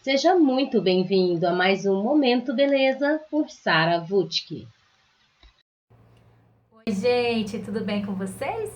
Seja muito bem-vindo a mais um Momento Beleza por Sara Vutke. Oi, gente, tudo bem com vocês?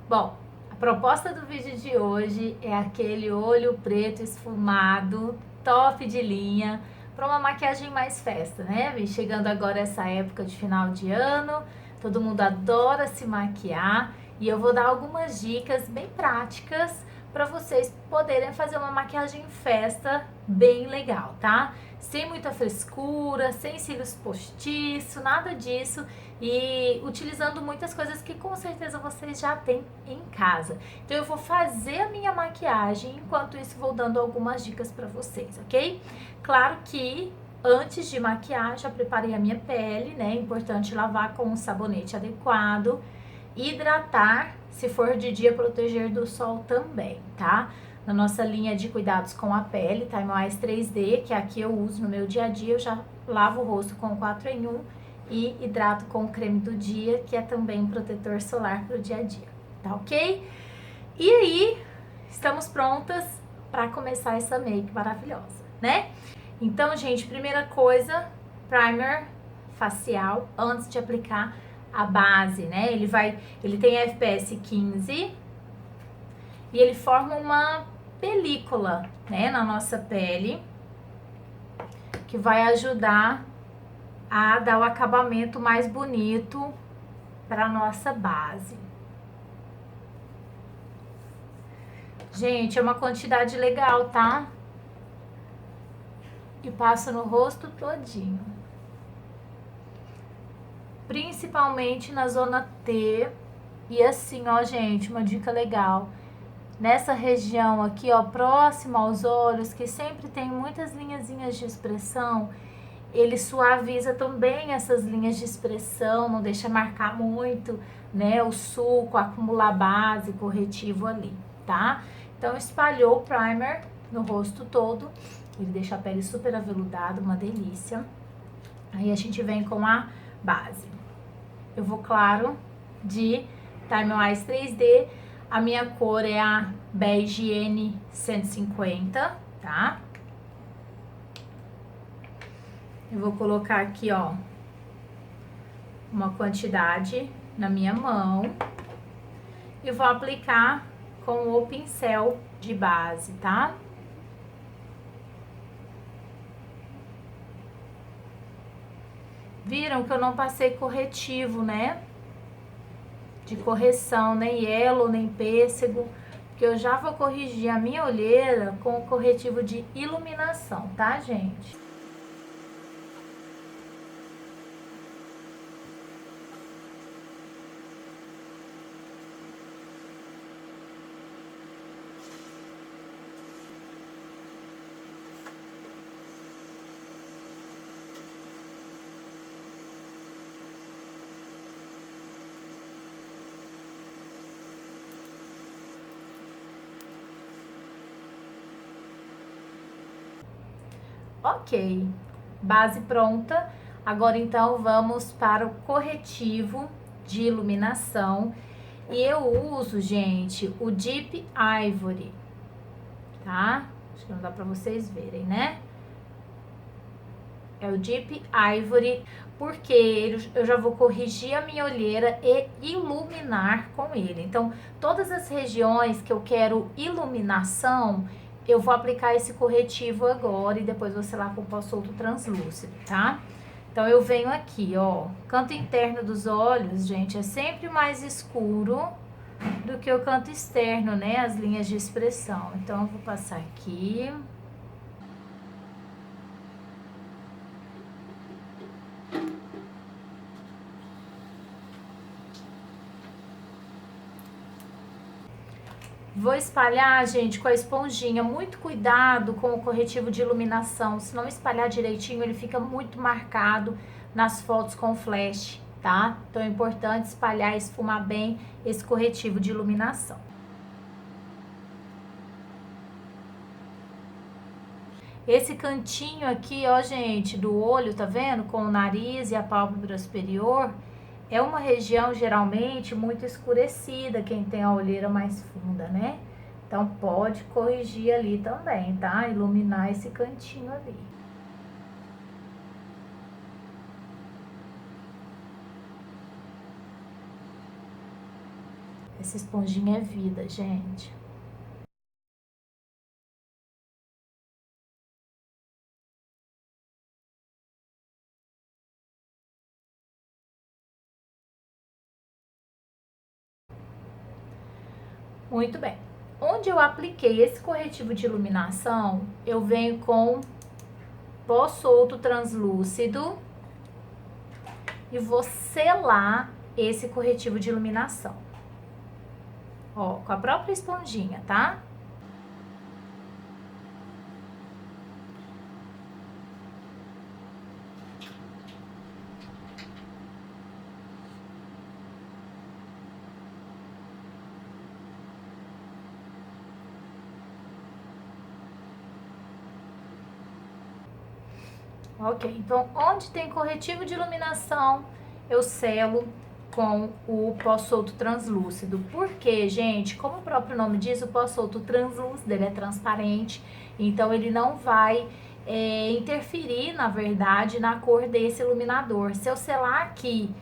Bom, a proposta do vídeo de hoje é aquele olho preto esfumado, top de linha, para uma maquiagem mais festa, né? Vem chegando agora essa época de final de ano, todo mundo adora se maquiar e eu vou dar algumas dicas bem práticas para vocês poderem fazer uma maquiagem festa bem legal, tá? Sem muita frescura, sem cílios postiço, nada disso e utilizando muitas coisas que com certeza vocês já têm em casa. Então eu vou fazer a minha maquiagem, enquanto isso vou dando algumas dicas para vocês, ok? Claro que antes de maquiar, já preparei a minha pele, né? É importante lavar com um sabonete adequado, hidratar, se for de dia, proteger do sol também, tá? Na nossa linha de cuidados com a pele, Time Wise 3D, que aqui eu uso no meu dia a dia, eu já lavo o rosto com 4 em 1 e hidrato com o creme do dia, que é também um protetor solar para o dia a dia, tá ok? E aí, estamos prontas para começar essa make maravilhosa, né? Então, gente, primeira coisa, primer facial antes de aplicar a base, né? Ele tem FPS 15 e ele forma uma película, né, na nossa pele, que vai ajudar a dar o acabamento mais bonito para nossa base. Gente, é uma quantidade legal, tá? E passa no rosto todinho. Principalmente na zona T. E assim, ó, gente, uma dica legal. Nessa região aqui, ó, próximo aos olhos, que sempre tem muitas linhazinhas de expressão, ele suaviza também essas linhas de expressão, não deixa marcar muito, né, o suco, acumular base, corretivo ali, tá? Então, espalhou o primer no rosto todo, ele deixa a pele super aveludada, uma delícia. Aí a gente vem com a base. Eu vou, claro, de Time Wise 3D, a minha cor é a Beige N150, tá? Eu vou colocar aqui, ó, uma quantidade na minha mão e vou aplicar com o pincel de base, tá? Viram que eu não passei corretivo, né? De correção, nem yellow, nem pêssego, porque eu já vou corrigir a minha olheira com o corretivo de iluminação, tá, gente? Ok, base pronta. Agora então vamos para o corretivo de iluminação. E eu uso, gente, o Deep Ivory, tá? Acho que não dá pra vocês verem, né? É o Deep Ivory, porque eu já vou corrigir a minha olheira e iluminar com ele. Então, todas as regiões que eu quero iluminação, eu vou aplicar esse corretivo agora e depois vou selar com pó solto translúcido, tá? Então, eu venho aqui, ó, canto interno dos olhos, gente, é sempre mais escuro do que o canto externo, né? As linhas de expressão. Então, eu vou passar aqui. Vou espalhar, gente, com a esponjinha. Muito cuidado com o corretivo de iluminação. Se não espalhar direitinho, ele fica muito marcado nas fotos com flash, tá? Então é importante espalhar e esfumar bem esse corretivo de iluminação. Esse cantinho aqui, ó, gente, do olho, tá vendo? Com o nariz e a pálpebra superior, é uma região geralmente muito escurecida, quem tem a olheira mais funda, né? Então, pode corrigir ali também, tá? Iluminar esse cantinho ali. Essa esponjinha é vida, gente. Muito bem. Onde eu apliquei esse corretivo de iluminação, eu venho com pó solto translúcido e vou selar esse corretivo de iluminação. Ó, com a própria esponjinha, tá? Ok, então onde tem corretivo de iluminação, eu selo com o pó solto translúcido. Porque, gente, como o próprio nome diz, o pó solto translúcido, ele é transparente, então ele não vai interferir, na verdade, na cor desse iluminador. Se eu selar aqui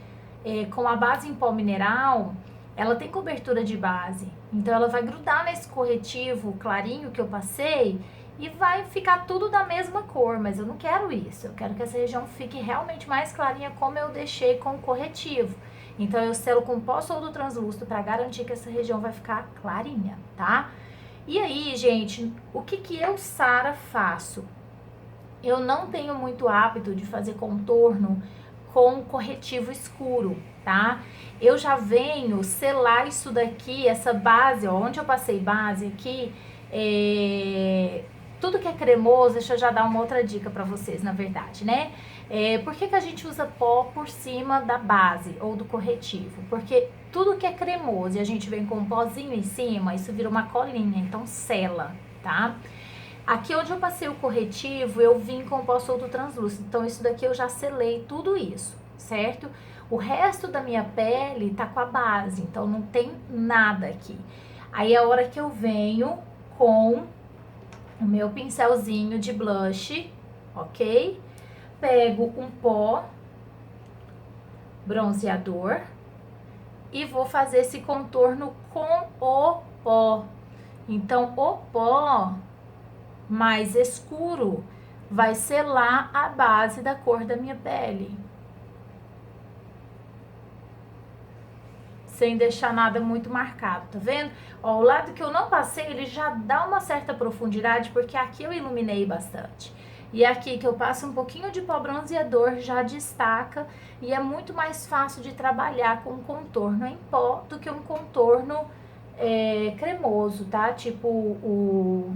com a base em pó mineral, ela tem cobertura de base, então ela vai grudar nesse corretivo clarinho que eu passei e vai ficar tudo da mesma cor, mas eu não quero isso. Eu quero que essa região fique realmente mais clarinha como eu deixei com o corretivo. Então eu selo com pó solto translúcido para garantir que essa região vai ficar clarinha, tá? E aí, gente, o que eu, Sara, faço? Eu não tenho muito hábito de fazer contorno com corretivo escuro, tá? Eu já venho selar isso daqui, essa base, ó, onde eu passei base aqui, tudo que é cremoso, deixa eu já dar uma outra dica pra vocês, na verdade, né? Por que a gente usa pó por cima da base ou do corretivo? Porque tudo que é cremoso e a gente vem com um pozinho em cima, isso vira uma colinha, então sela, tá? Aqui onde eu passei o corretivo, eu vim com o pó solto translúcido, então isso daqui eu já selei tudo isso, certo? O resto da minha pele tá com a base, então não tem nada aqui. Aí é a hora que eu venho com o meu pincelzinho de blush, ok? Pego um pó bronzeador e vou fazer esse contorno com o pó. Então, o pó mais escuro vai selar a base da cor da minha pele, sem deixar nada muito marcado, tá vendo? Ó, o lado que eu não passei, ele já dá uma certa profundidade, porque aqui eu iluminei bastante. E aqui que eu passo um pouquinho de pó bronzeador, já destaca, e é muito mais fácil de trabalhar com um contorno em pó do que um contorno cremoso, tá? Tipo o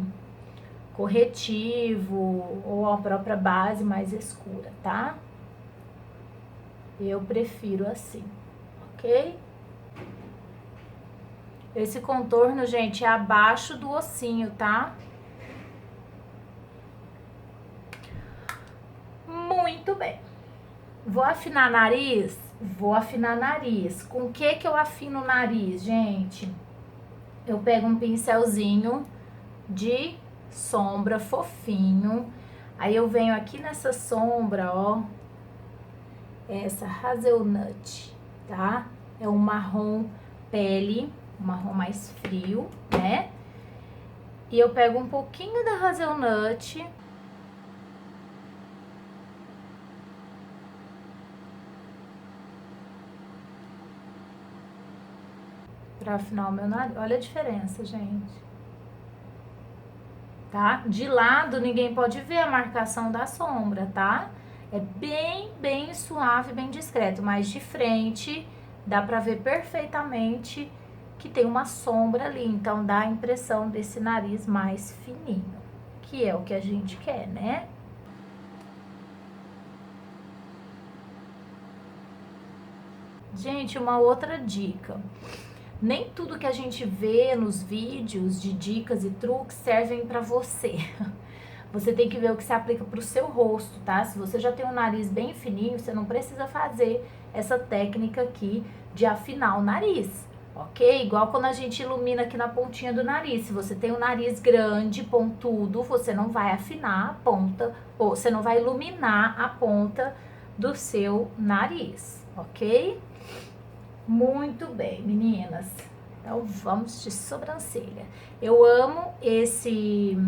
corretivo ou a própria base mais escura, tá? Eu prefiro assim, ok? Esse contorno, gente, é abaixo do ossinho, tá? Muito bem. Vou afinar nariz? Vou afinar nariz. Com o que eu afino o nariz, gente? Eu pego um pincelzinho de sombra fofinho. Aí eu venho aqui nessa sombra, ó. Essa hazelnut, tá? É um marrom pele, um marrom mais frio, né? E eu pego um pouquinho da hazelnut. Pra afinar o meu nariz. Olha a diferença, gente. Tá? De lado, ninguém pode ver a marcação da sombra, tá? É bem suave, bem discreto. Mas de frente, dá pra ver perfeitamente que tem uma sombra ali. Então, dá a impressão desse nariz mais fininho. Que é o que a gente quer, né? Gente, uma outra dica. Nem tudo que a gente vê nos vídeos de dicas e truques servem pra você. Você tem que ver o que se aplica pro seu rosto, tá? Se você já tem um nariz bem fininho, você não precisa fazer essa técnica aqui de afinar o nariz, ok? Igual quando a gente ilumina aqui na pontinha do nariz. Se você tem um nariz grande, pontudo, você não vai afinar a ponta, ou você não vai iluminar a ponta do seu nariz, ok? Muito bem, meninas. Então, vamos de sobrancelha. Eu amo esse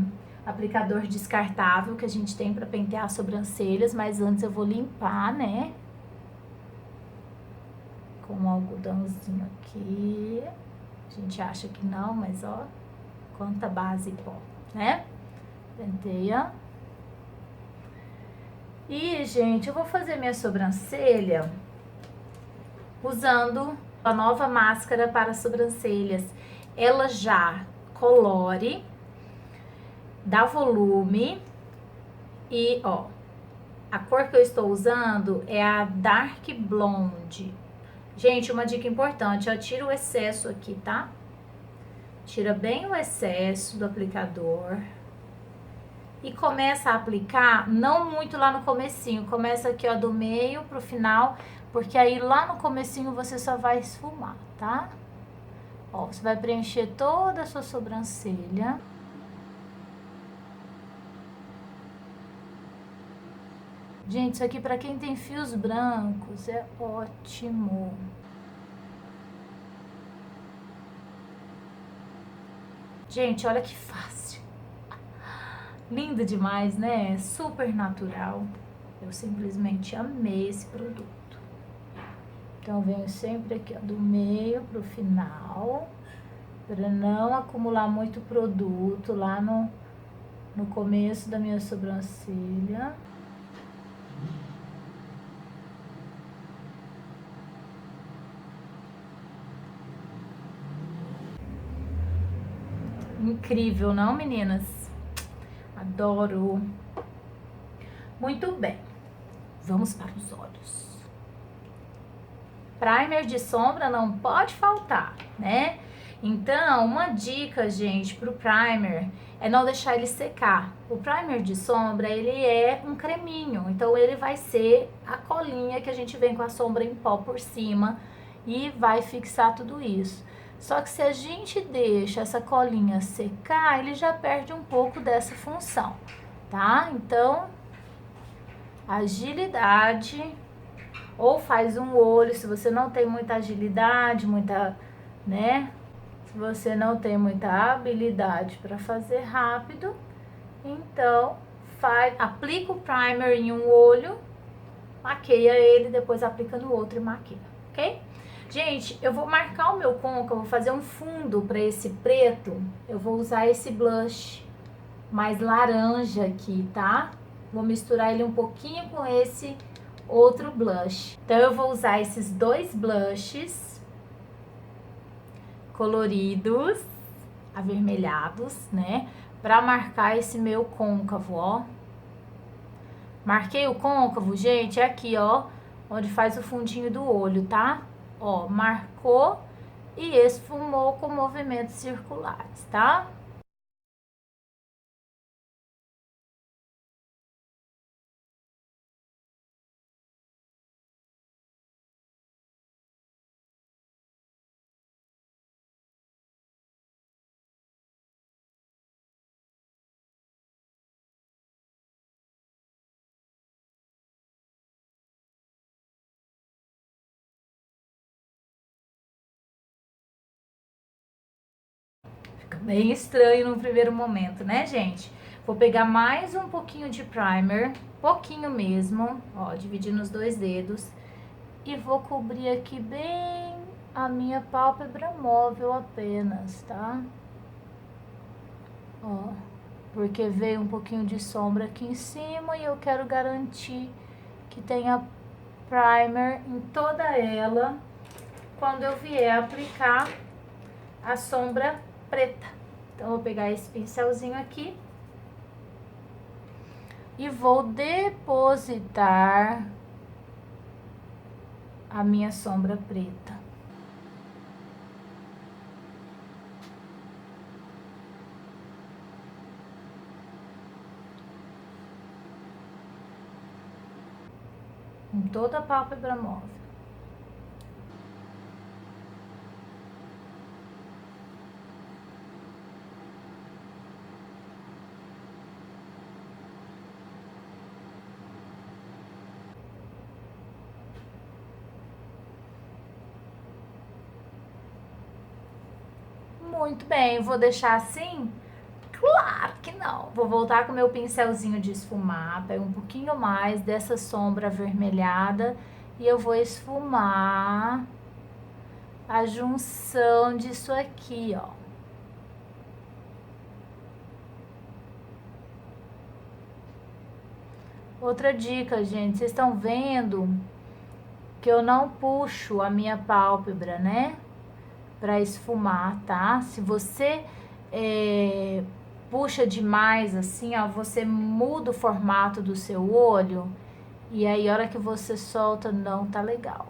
aplicador descartável que a gente tem para pentear as sobrancelhas, mas antes eu vou limpar, né? Com um algodãozinho aqui. A gente acha que não, mas ó, quanta base pó, né? Penteia. E, gente, eu vou fazer minha sobrancelha usando a nova máscara para sobrancelhas. Ela já colore, dá volume e, ó, a cor que eu estou usando é a Dark Blonde. Gente, uma dica importante, ó, tira o excesso aqui, tá? Tira bem o excesso do aplicador. E começa a aplicar, não muito lá no comecinho, começa aqui, ó, do meio pro final, porque aí lá no comecinho você só vai esfumar, tá? Ó, você vai preencher toda a sua sobrancelha. Gente, isso aqui pra quem tem fios brancos é ótimo. Gente, olha que fácil. Lindo demais, né? Super natural. Eu simplesmente amei esse produto. Então, venho sempre aqui, ó, do meio pro final, para não acumular muito produto lá no começo da minha sobrancelha. Incrível, não, meninas? Adoro. Muito bem. Vamos para os olhos. Primer de sombra não pode faltar, né? Então, uma dica, gente, pro primer é não deixar ele secar. O primer de sombra, ele é um creminho, então ele vai ser a colinha que a gente vem com a sombra em pó por cima e vai fixar tudo isso. Só que se a gente deixa essa colinha secar, ele já perde um pouco dessa função, tá? Então, agilidade, ou faz um olho, se você não tem muita agilidade, muita, né? Se você não tem muita habilidade para fazer rápido, então aplica o primer em um olho, maqueia ele, depois aplica no outro e maqueia, ok? Gente, eu vou marcar o meu côncavo, vou fazer um fundo para esse preto. Eu vou usar esse blush mais laranja aqui, tá? Vou misturar ele um pouquinho com esse outro blush. Então, eu vou usar esses dois blushes coloridos, avermelhados, né? Pra marcar esse meu côncavo, ó. Marquei o côncavo, gente, é aqui, ó, onde faz o fundinho do olho, tá? Ó, marcou e esfumou com movimentos circulares, tá? Fica bem estranho no primeiro momento, né, gente? Vou pegar mais um pouquinho de primer, pouquinho mesmo, ó, dividir nos dois dedos. E vou cobrir aqui bem a minha pálpebra móvel apenas, tá? Ó, porque veio um pouquinho de sombra aqui em cima e eu quero garantir que tenha primer em toda ela quando eu vier aplicar a sombra preta. Então, eu vou pegar esse pincelzinho aqui e vou depositar a minha sombra preta. Em toda a pálpebra móvel. Muito bem, vou deixar assim? Claro que não. Vou voltar com o meu pincelzinho de esfumar, pego um pouquinho mais dessa sombra avermelhada e eu vou esfumar a junção disso aqui, ó. Outra dica, gente, vocês estão vendo que eu não puxo a minha pálpebra, né? Pra esfumar, tá? Se você puxa demais assim, ó, você muda o formato do seu olho e aí a hora que você solta não tá legal.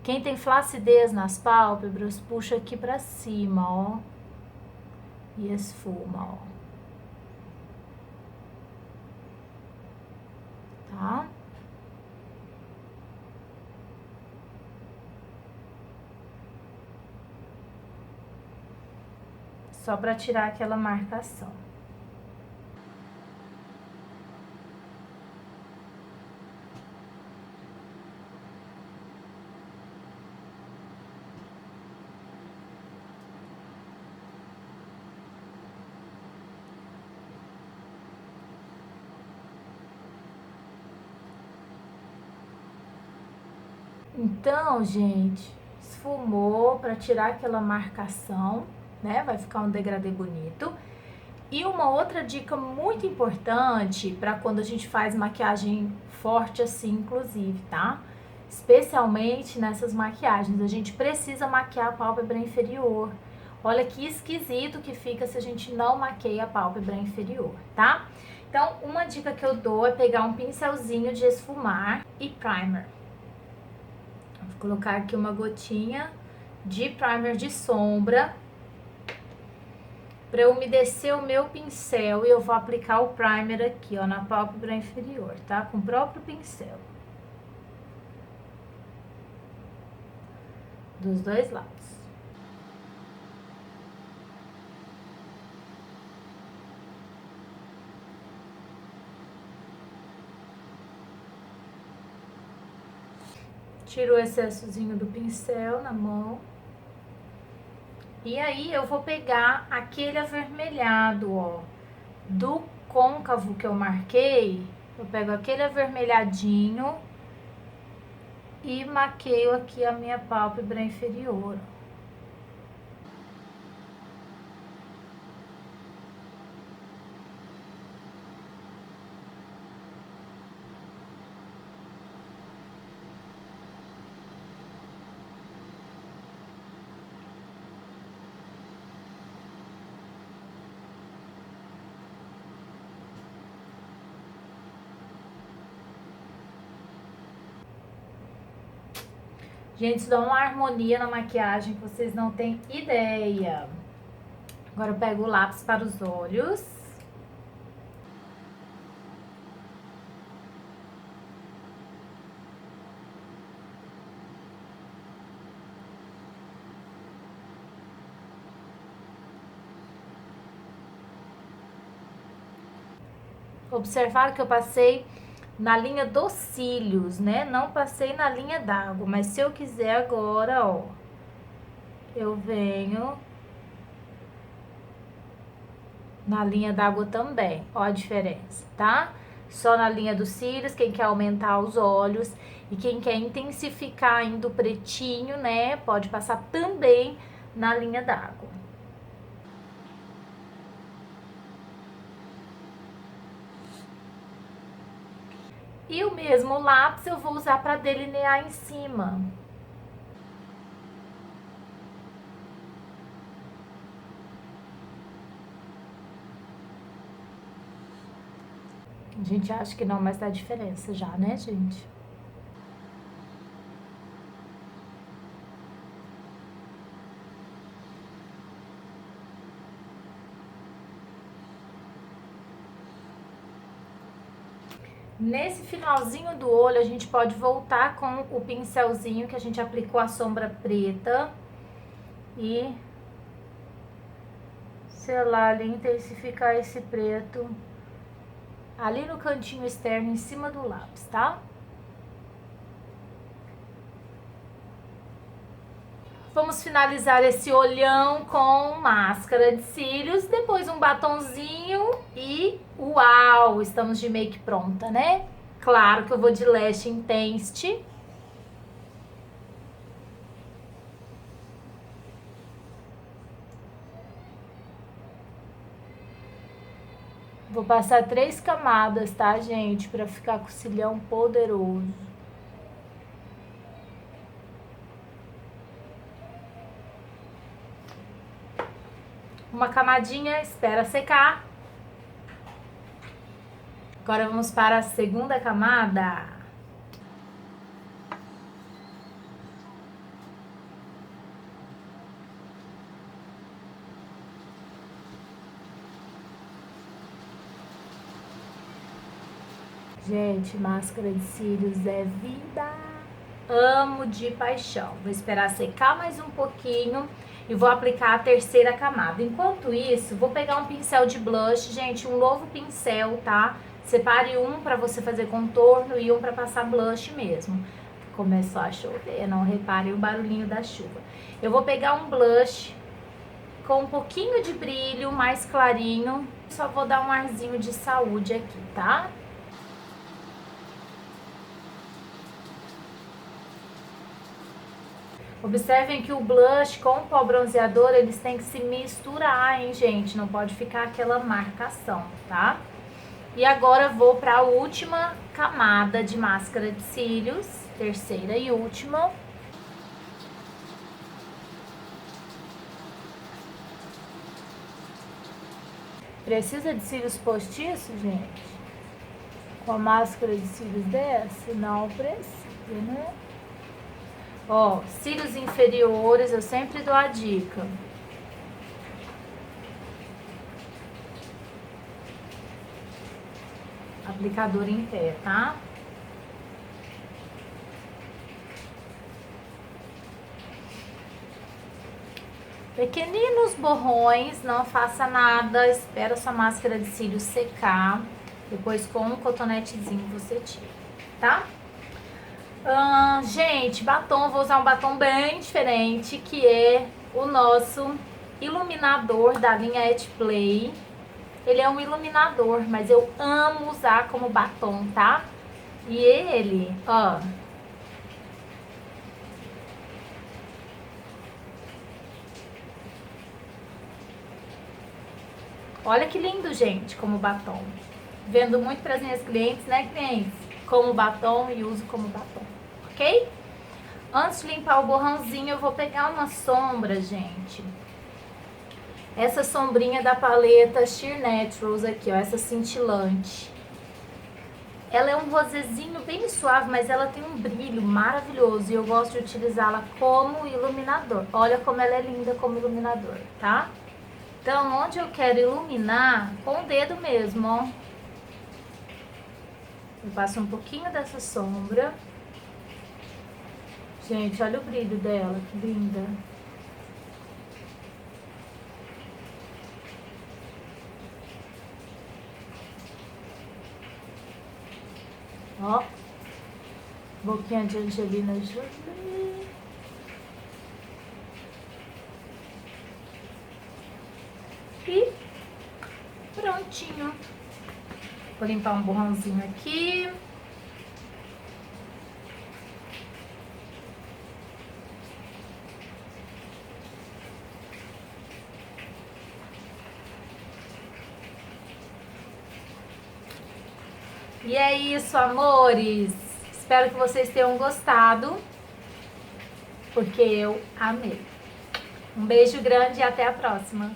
Quem tem flacidez nas pálpebras, puxa aqui pra cima, ó. E esfuma, ó. Tá? Só pra tirar aquela marcação. Então, gente, esfumou para tirar aquela marcação, né? Vai ficar um degradê bonito. E uma outra dica muito importante para quando a gente faz maquiagem forte assim, inclusive, tá? Especialmente nessas maquiagens, a gente precisa maquiar a pálpebra inferior. Olha que esquisito que fica se a gente não maqueia a pálpebra inferior, tá? Então, uma dica que eu dou é pegar um pincelzinho de esfumar e primer. Vou colocar aqui uma gotinha de primer de sombra para umedecer o meu pincel e eu vou aplicar o primer aqui, ó, na pálpebra inferior, tá? Com o próprio pincel. Dos dois lados. Tiro o excessozinho do pincel na mão. E aí eu vou pegar aquele avermelhado, ó, do côncavo que eu marquei. Eu pego aquele avermelhadinho e maqueio aqui a minha pálpebra inferior. Gente, isso dá uma harmonia na maquiagem que vocês não têm ideia. Agora eu pego o lápis para os olhos. Observaram que eu passei na linha dos cílios, né? Não passei na linha d'água, mas se eu quiser agora, ó, eu venho na linha d'água também, ó a diferença, tá? Só na linha dos cílios, quem quer aumentar os olhos e quem quer intensificar ainda o pretinho, né? Pode passar também na linha d'água. E o mesmo lápis eu vou usar para delinear em cima. A gente acha que não, mas dá diferença já, né, gente? Nesse finalzinho do olho, a gente pode voltar com o pincelzinho que a gente aplicou a sombra preta e selar ali, intensificar esse preto ali no cantinho externo em cima do lápis, tá? Vamos finalizar esse olhão com máscara de cílios, depois um batonzinho e uau, estamos de make pronta, né? Claro que eu vou de Lash Intensity. Vou passar 3 camadas, tá, gente? Pra ficar com o cílio poderoso. Uma camadinha, espera secar. Agora vamos para a segunda camada. Gente, máscara de cílios é vida. Amo de paixão. Vou esperar secar mais um pouquinho e vou aplicar a terceira camada. Enquanto isso, vou pegar um pincel de blush, gente, um novo pincel, tá? Separe um para você fazer contorno e um para passar blush mesmo. Começou a chover, não reparem o barulhinho da chuva. Eu vou pegar um blush com um pouquinho de brilho, mais clarinho. Só vou dar um arzinho de saúde aqui, tá? Observem que o blush com o pó bronzeador, eles têm que se misturar, hein, gente? Não pode ficar aquela marcação, tá? E agora vou para a última camada de máscara de cílios, terceira e última. Precisa de cílios postiços, gente? Com a máscara de cílios dessa? Não precisa, né? Ó, cílios inferiores, eu sempre dou a dica. Aplicador em pé, tá? Pequeninos borrões, não faça nada, espera sua máscara de cílios secar. Depois com um cotonetezinho você tira, tá? Gente, batom, vou usar um batom bem diferente, que é o nosso iluminador da linha Et Play. Ele é um iluminador, mas eu amo usar como batom, tá? E ele, ó, olha que lindo, gente, como batom. Vendo muito para as minhas clientes, né, clientes? Como batom e uso como batom, ok? Antes de limpar o borrãozinho, eu vou pegar uma sombra, gente. Essa sombrinha da paleta Sheer Naturals aqui, ó, essa cintilante. Ela é um rosézinho bem suave, mas ela tem um brilho maravilhoso e eu gosto de utilizá-la como iluminador. Olha como ela é linda como iluminador, tá? Então, onde eu quero iluminar, com o dedo mesmo, ó. Eu passo um pouquinho dessa sombra. Gente, olha o brilho dela, que linda. Ó, boquinha de Angelina Jolie. E prontinho. Vou limpar um borrãozinho aqui. E é isso, amores. Espero que vocês tenham gostado, porque eu amei. Um beijo grande e até a próxima.